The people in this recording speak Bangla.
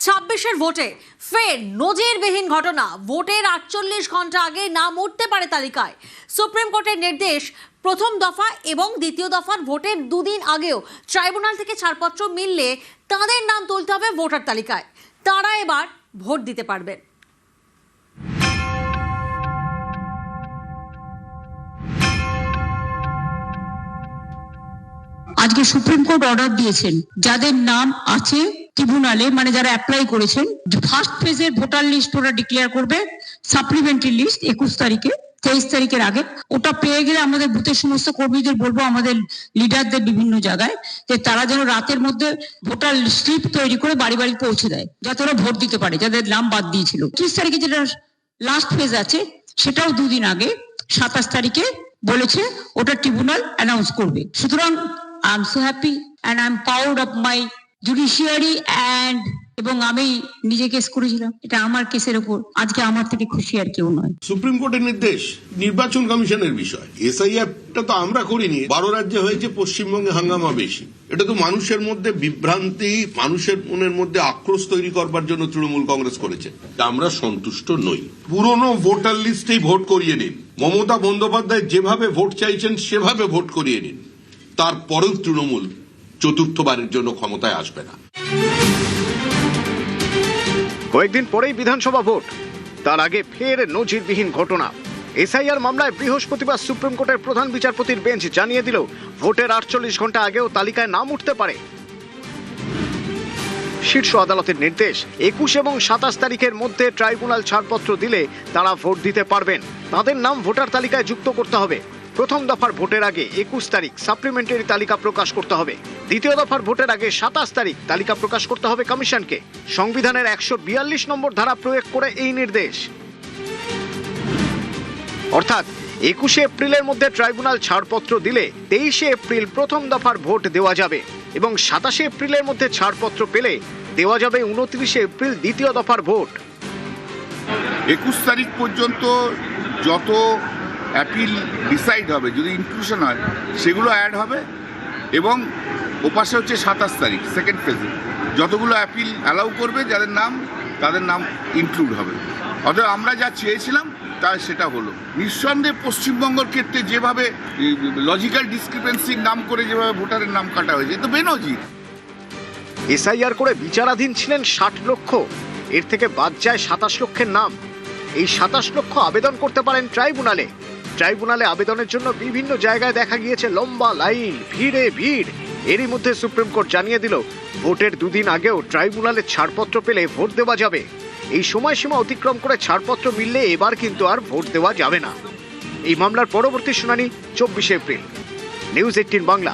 26-এর ভোটে ফের নজিরবিহীন ঘটনা। ভোটের 48 ঘন্টা আগে নাম উঠতে পারে তালিকায়। সুপ্রিম কোর্টের নির্দেশ, প্রথম দফা এবং দ্বিতীয় দফার ভোটের দুদিন আগেও ট্রাইব্যুনাল থেকে ছাড়পত্র মিললে তাদের নাম তুলতে হবে ভোটার তালিকায়। তারা এবার ভোট দিতে পারবেন। আজকে সুপ্রিম কোর্ট অর্ডার দিয়েছেন, যাদের নাম আছে ট্রিব্যুনালে, মানে যারা অ্যাপ্লাই করেছেন, ফার্স্ট ফেজের ভোটার লিস্ট ওরা ডিক্লেয়ার করবে, সাপ্লিমেন্টারি লিস্ট 21 তারিখে, 23 তারিখের আগে। ওটা পেয়ে গেলে আমাদের বুথের সমস্ত কর্মীদের বলবো, আমাদের লিডারদের বিভিন্ন জায়গায়, যে তারা যেন রাতের মধ্যে ভোটার স্লিপ তৈরি করে বাড়ি বাড়ি পৌঁছে দেয়, যাতে ওরা ভোট দিতে পারে, যাদের নাম বাদ দিয়েছিল। 30 তারিখে যেটা লাস্ট ফেজ আছে, সেটাও দুদিন আগে 27 তারিখে বলেছে ওটা ট্রিব্যুনাল অ্যানাউন্স করবে। সুতরাং I am so happy and I am proud of my judiciary and এবং আমি নিজে কেস করেছিলাম, এটা আমার কেসের উপর। আজকে আমার থেকে খুশি আর কেউ নয়। সুপ্রিম কোর্টের নির্দেশ নির্বাচন কমিশনের বিষয়। এসআইআরটা তো আমরা করিনি, 12 রাজ্যে হয়েছে, পশ্চিমবঙ্গে হাঙ্গামা বেশি। এটা তো মানুষের মধ্যে বিভ্রান্তি, মানুষের মনের মধ্যে আক্রোশ তৈরি করবার জন্য তৃণমূল কংগ্রেস করেছে। আমরা সন্তুষ্ট নই। পুরনো ভোটার লিস্টেই ভোট করিয়ে নিন। মমতা বন্দ্যোপাধ্যায় যেভাবে ভোট চাইছেন সেভাবে ভোট করিয়ে নিন। তারপরেও তৃণমূল চতুর্থবারের জন্য ক্ষমতায় আসবে না। কয়েকদিন পরেই বিধানসভা ভোট, তার আগে ফের নজিরবিহীন ঘটনা। এসআইআর মামলায় বৃহস্পতিবার সুপ্রিম কোর্টের প্রধান বিচারপতির বেঞ্চ জানিয়ে দিল, ভোটের 48 ঘন্টা আগেও তালিকায় নাম উঠতে পারে। শীর্ষ আদালতের নির্দেশ, 21 এবং 27 তারিখের মধ্যে ট্রাইব্যুনাল ছাড়পত্র দিলে তারা ভোট দিতে পারবেন। তাদের নাম ভোটার তালিকায় যুক্ত করতে হবে। প্রথম দফার ভোটের আগে 21 তারিখ সাপ্লিমেন্টারি তালিকা প্রকাশ করতে হবে। দ্বিতীয় দফার ভোটের আগে 27 তারিখ তালিকা প্রকাশ করতে হবে কমিশনকে। সংবিধানের 142 নম্বর ধারা প্রয়োগ করে এই নির্দেশ। অর্থাৎ 21 এপ্রিলের মধ্যে ট্রাইব্যুনাল ছাড়পত্র দিলে 23 এপ্রিল প্রথম দফার ভোট দেওয়া যাবে এবং 27 এপ্রিলের মধ্যে ছাড়পত্র পেলে দেওয়া যাবে 29 এপ্রিল দ্বিতীয় দফার ভোট। 21 তারিখ পর্যন্ত যত অ্যাপিল ডিসাইড হবে, যদি ইনক্লুশন হয় সেগুলো অ্যাড হবে, এবং ওপাশে হচ্ছে 27 তারিখ সেকেন্ড ফেজে যতগুলো অ্যাপিল অ্যালাউ করবে যাদের নাম, তাদের নাম ইনক্লুড হবে। অতএব আমরা যা চেয়েছিলাম তা সেটা হলো। নিঃসন্দেহে পশ্চিমবঙ্গের ক্ষেত্রে যেভাবে লজিক্যাল ডিসক্রিপেন্সির নাম করে যেভাবে ভোটারের নাম কাটা হয়েছে, তো বেনজির। এসআইআর করে বিচারাধীন ছিলেন 60 লক্ষ, এর থেকে বাদ যায় 27 লক্ষের নাম। এই 27 লক্ষ আবেদন করতে পারেন ট্রাইব্যুনালে। ট্রাইব্যুনালে আবেদনের জন্য বিভিন্ন জায়গায় দেখা গিয়েছে লম্বা লাইন, ভিড়ে ভিড়। এরই মধ্যে সুপ্রিম কোর্ট জানিয়ে দিল, ভোটের দুদিন আগেও ট্রাইব্যুনালে ছাড়পত্র পেলে ভোট দেওয়া যাবে। এই সময়সীমা অতিক্রম করে ছাড়পত্র মিললে এবার কিন্তু আর ভোট দেওয়া যাবে না। এই মামলার পরবর্তী শুনানি 24 এপ্রিল। নিউজ 18 বাংলা।